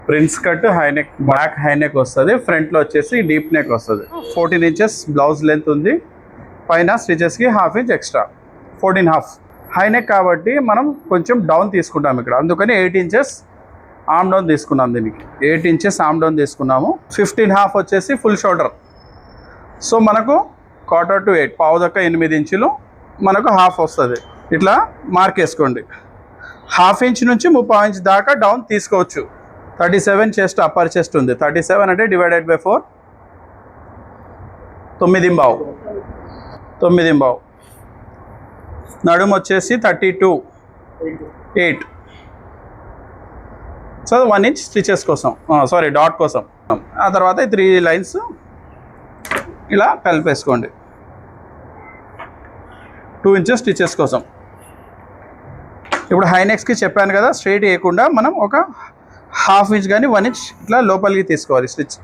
Prince cut high neck, back high neck వస్తుంది, ఫ్రంట్లో వచ్చేసి డీప్ నెక్ వస్తుంది. 14 ఇంచెస్ బ్లౌజ్ లెంత్ ఉంది, పైన స్టిచెస్కి 1/2 ఇంచ్ ఎక్స్ట్రా, 14.5. హై నెక్ కాబట్టి మనం కొంచెం డౌన్ తీసుకుంటాం ఇక్కడ, అందుకని 8 ఇంచెస్ ఆమ్ డౌన్ తీసుకున్నాం. దీనికి 8 ఇంచెస్ ఆమ్ డౌన్ తీసుకున్నాము. 15.5 వచ్చేసి ఫుల్ షోల్డర్. సో మనకు 1/4 to 8, పావు దక్క 8 ఇంచులు మనకు హాఫ్ వస్తుంది. ఇట్లా మార్క్ వేసుకోండి. 1/2 ఇంచ్ నుంచి 3/4 ఇంచ్ దాకా డౌన్ తీసుకోవచ్చు. 37 చెస్ట్, అప్పర్ చెస్ట్ ఉంది. 37 అంటే డివైడెడ్ బై 4, 9.5. నడుము వచ్చేసి 32.8. సో 1 ఇంచ్ స్టిచెస్ కోసం, డాట్ కోసం. ఆ తర్వాత 3 లైన్స్ ఇలా కలిపేసుకోండి. 2 ఇంచెస్ స్టిచెస్ కోసం. ఇప్పుడు హై నెక్స్కి చెప్పాను కదా, స్ట్రైట్ వేయకుండా మనం ఒక 1/2 ఇంచ్ కానీ 1 ఇంచ్ ఇట్లా లోపలికి తీసుకోవాలి స్టిచ్.